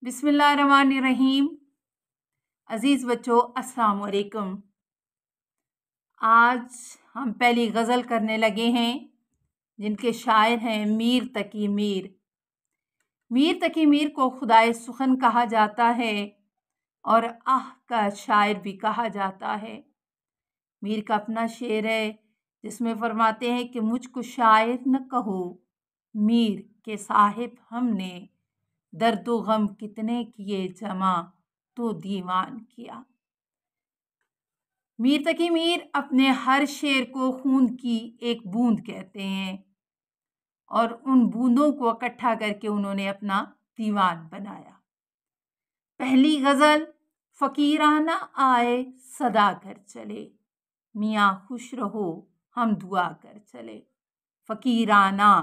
बिस्मिल्लाहिर्रहमानिर्रहीम। अज़ीज़ बच्चों, अस्सलाम वालेकुम। आज हम पहली गज़ल करने लगे हैं जिनके शायर हैं मीर तकी मीर। मीर तकी मीर को खुदाए सुखन कहा जाता है और आह का शायर भी कहा जाता है। मीर का अपना शेर है जिसमें फरमाते हैं कि मुझको शायर न कहो मीर के साहिब, हमने दर्दो गम कितने किए जमा तो दीवान किया। मीर तकी मीर अपने हर शेर को खून की एक बूंद कहते हैं और उन बूंदों को इकट्ठा करके उन्होंने अपना दीवान बनाया। पहली गजल, फकीराना आए सदा कर चले, मियाँ खुश रहो हम दुआ कर चले। फकीराना,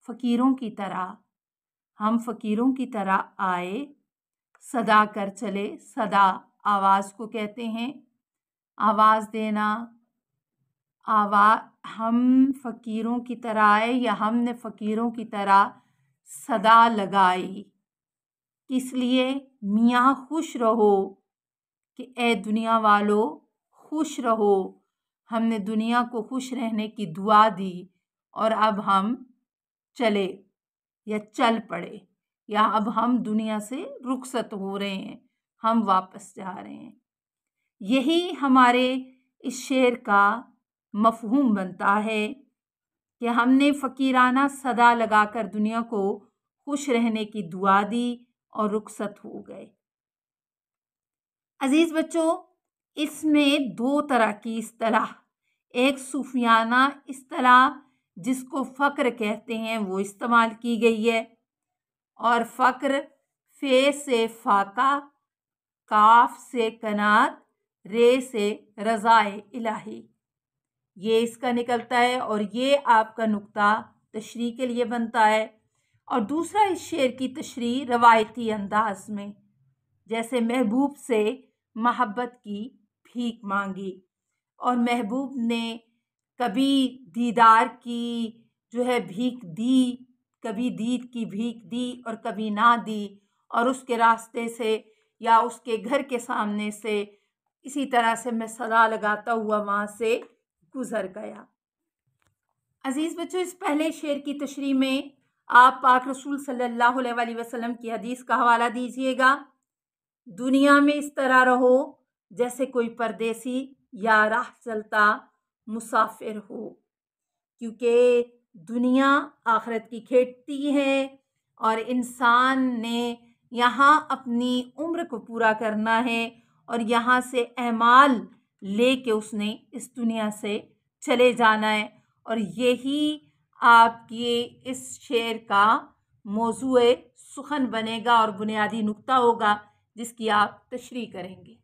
फकीरों की तरह, हम फकीरों की तरह आए, सदा कर चले। सदा आवाज़ को कहते हैं, आवाज़ देना। हम फकीरों की तरह आए या हमने फकीरों की तरह सदा लगाई, किस लिए? मियाँ खुश रहो, कि ए दुनिया वालों खुश रहो। हमने दुनिया को खुश रहने की दुआ दी और अब हम चले या चल पड़े, या अब हम दुनिया से रुखसत हो रहे हैं, हम वापस जा रहे हैं। यही हमारे इस शेर का मफहूम बनता है कि हमने फ़कीराना सदा लगाकर दुनिया को खुश रहने की दुआ दी और रुखसत हो गए। अजीज़ बच्चों, इसमें दो तरह की इस्तिलाह, एक सूफियाना इस्तिलाह जिसको फ़क्र कहते हैं वो इस्तेमाल की गई है, और फ़क्र फे से फ़ाका, काफ से कनात, रे से रज़ाए इलाही, ये इसका निकलता है और ये आपका नुक्ता तशरीह के लिए बनता है। और दूसरा इस शेर की तशरीह रवायती अंदाज में, जैसे महबूब से मोहब्बत की भीख मांगी और महबूब ने कभी दीदार की जो है भीख दी, कभी दीद की भीख दी और कभी ना दी, और उसके रास्ते से या उसके घर के सामने से इसी तरह से मैं सदा लगाता हुआ वहाँ से गुजर गया। अजीज़ बच्चों, इस पहले शेर की तशरीह में आप पाक रसूल सल्लल्लाहु अलैहि वसल्लम की हदीस का हवाला दीजिएगा। दुनिया में इस तरह रहो जैसे कोई परदेसी या राह चलता मुसाफिर हो, क्योंकि दुनिया आखिरत की खेती है और इंसान ने यहाँ अपनी उम्र को पूरा करना है और यहाँ से अमाल लेके उसने इस दुनिया से चले जाना है। और यही आपके इस शेर का मौज़ूए सुखन बनेगा और बुनियादी नुक्ता होगा जिसकी आप तशरीह करेंगे।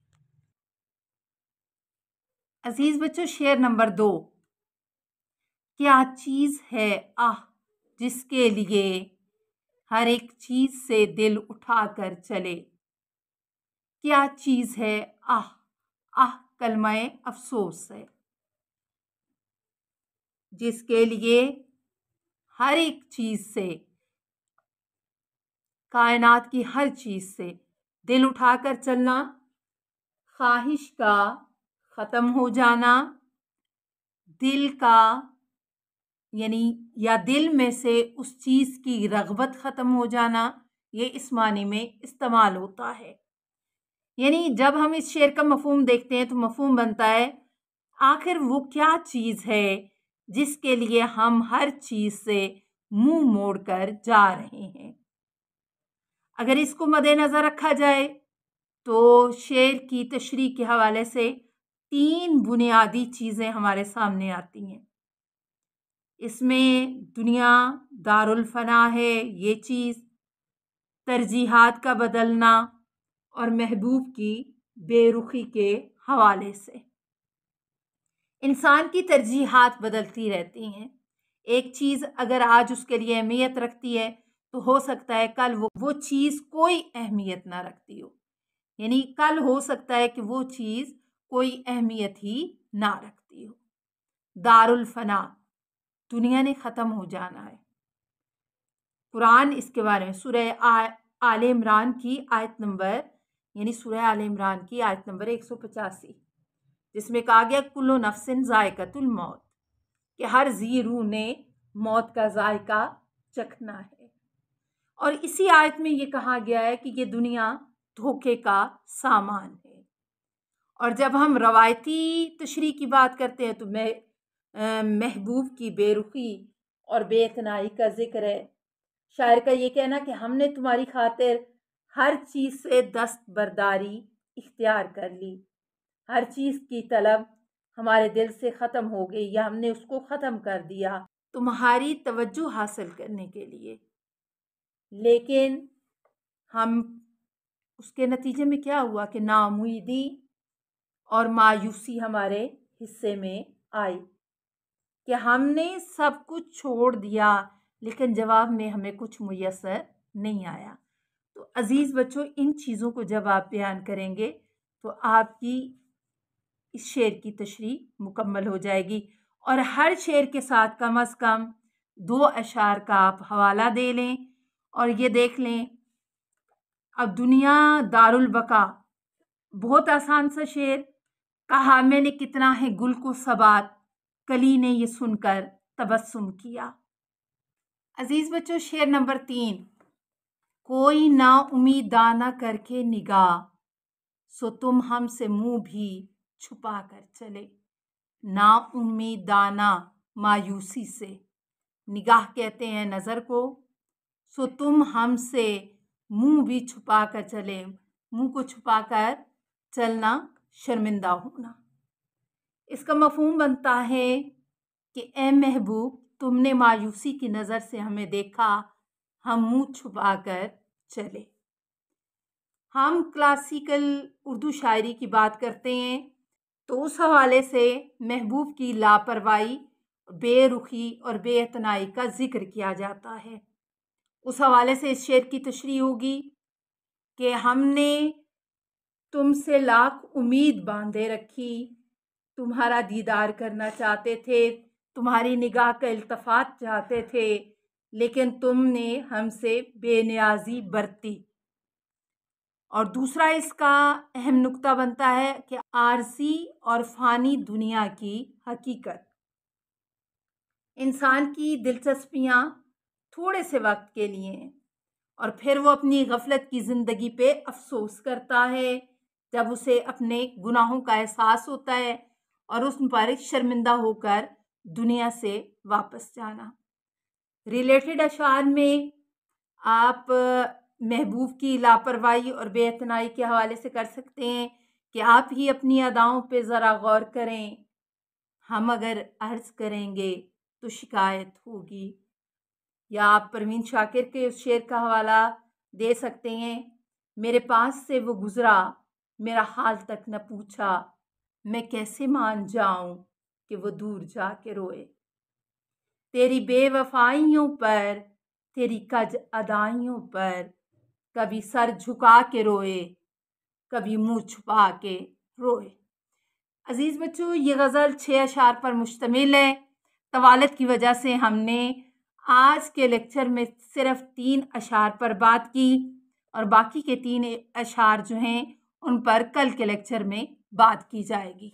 अजीज़ बच्चों, शेर नंबर 2, क्या चीज़ है आह जिसके लिए हर एक चीज़ से दिल उठा कर चले। क्या चीज़ है आह, आह कलमाए अफसोस है, जिसके लिए हर एक चीज़ से, कायनात की हर चीज़ से दिल उठाकर चलना, ख्वाहिश का ख़त्म हो जाना, दिल का यानी या दिल में से उस चीज़ की रग़बत ख़त्म हो जाना, ये इस मानी में इस्तेमाल होता है। यानी जब हम इस शेर का मफ़हूम देखते हैं तो मफ़हूम बनता है आखिर वो क्या चीज़ है जिसके लिए हम हर चीज़ से मुंह मोड़कर जा रहे हैं। अगर इसको मद्देनज़र रखा जाए तो शेर की तशरीह के हवाले से 3 बुनियादी चीज़ें हमारे सामने आती हैं। इसमें दुनिया दारुल फ़ना है, ये चीज़, तरजीहात का बदलना और महबूब की बेरुखी के हवाले से। इंसान की तरजीहात बदलती रहती हैं। एक चीज़ अगर आज उसके लिए अहमियत रखती है तो हो सकता है कल वो चीज़ कोई अहमियत ना रखती हो, यानी कल हो सकता है कि वो चीज़ कोई अहमियत ही ना रखती हो। दारुल फ़ना, दुनिया ने ख़त्म हो जाना है। कुरान इसके बारे में सूरह आल इमरान की आयत नंबर यानी सूरह आल इमरान की आयत नंबर 185, जिसमें कहा गया कुल्लु नफ्सिन जायकातुल मौत, कि हर जी रूह ने मौत का जायका चखना है। और इसी आयत में ये कहा गया है कि ये दुनिया धोखे का सामान है। और जब हम रवायती तशरीह की बात करते हैं तो महबूब की बेरुखी और बेइतनाई का जिक्र है। शायर का ये कहना कि हमने तुम्हारी खातिर हर चीज़ से दस्तबरदारी इख्तियार कर ली, हर चीज़ की तलब हमारे दिल से ख़त्म हो गई या हमने उसको ख़त्म कर दिया तुम्हारी तवज्जो हासिल करने के लिए। लेकिन हम उसके नतीजे में क्या हुआ कि नाउमीदी और मायूसी हमारे हिस्से में आई कि हमने सब कुछ छोड़ दिया, लेकिन जवाब में हमें कुछ मुयस्सर नहीं आया। तो अज़ीज़ बच्चों, इन चीज़ों को जब आप बयान करेंगे तो आपकी इस शेर की तशरीह मुकम्मल हो जाएगी। और हर शेर के साथ कम अज़ कम 2 अशार का आप हवाला दे लें और ये देख लें। अब दुनिया दारुल बका, बहुत आसान सा शेर। कहा मैंने कितना है गुल को सबात, कली ने ये सुनकर तबस्सुम किया। अजीज बच्चों, शेर नंबर 3। कोई ना उम्मीदाना करके निगाह, सो तुम हमसे मुंह भी छुपा कर चले। ना उम्मीदाना मायूसी से, निगाह कहते हैं नज़र को, सो तुम हमसे मुंह भी छुपा कर चले। मुंह को छुपा कर चलना शर्मिंदा होना। इसका मफहूम बनता है कि ए महबूब, तुमने मायूसी की नज़र से हमें देखा, हम मुंह छुपा कर चले। हम क्लासिकल उर्दू शायरी की बात करते हैं तो उस हवाले से महबूब की लापरवाही, बेरुखी और बेइतनाई का जिक्र किया जाता है। उस हवाले से इस शेर की तशरीह होगी कि हमने तुमसे लाख उम्मीद बांधे रखी, तुम्हारा दीदार करना चाहते थे, तुम्हारी निगाह का इल्तफात चाहते थे, लेकिन तुमने हमसे बेनियाजी बरती। और दूसरा इसका अहम नुक्ता बनता है कि आरज़ी और फ़ानी दुनिया की हकीकत। इंसान की दिलचस्पियाँ थोड़े से वक्त के लिए हैं और फिर वो अपनी गफलत की ज़िंदगी पे अफसोस करता है जब उसे अपने गुनाहों का एहसास होता है और उस पर शर्मिंदा होकर दुनिया से वापस जाना। रिलेटेड अशार में आप महबूब की लापरवाही और बेइतनाई के हवाले से कर सकते हैं कि आप ही अपनी अदाओं पे ज़रा गौर करें, हम अगर अर्ज़ करेंगे तो शिकायत होगी। या आप परवीन शाकिर के उस शेर का हवाला दे सकते हैं, मेरे पास से वो गुज़रा, मेरा हाल तक न पूछा, मैं कैसे मान जाऊं कि वो दूर जाके रोए। तेरी बेवफाइयों पर, तेरी कज अदाइयों पर, कभी सर झुका के रोए, कभी मुंह छुपा के रोए। अजीज़ बच्चों, ये गज़ल 6 अशार पर मुश्तमिल है। तवालत की वजह से हमने आज के लेक्चर में सिर्फ 3 अशार पर बात की और बाकी के 3 अशार जो हैं उन पर कल के लेक्चर में बात की जाएगी।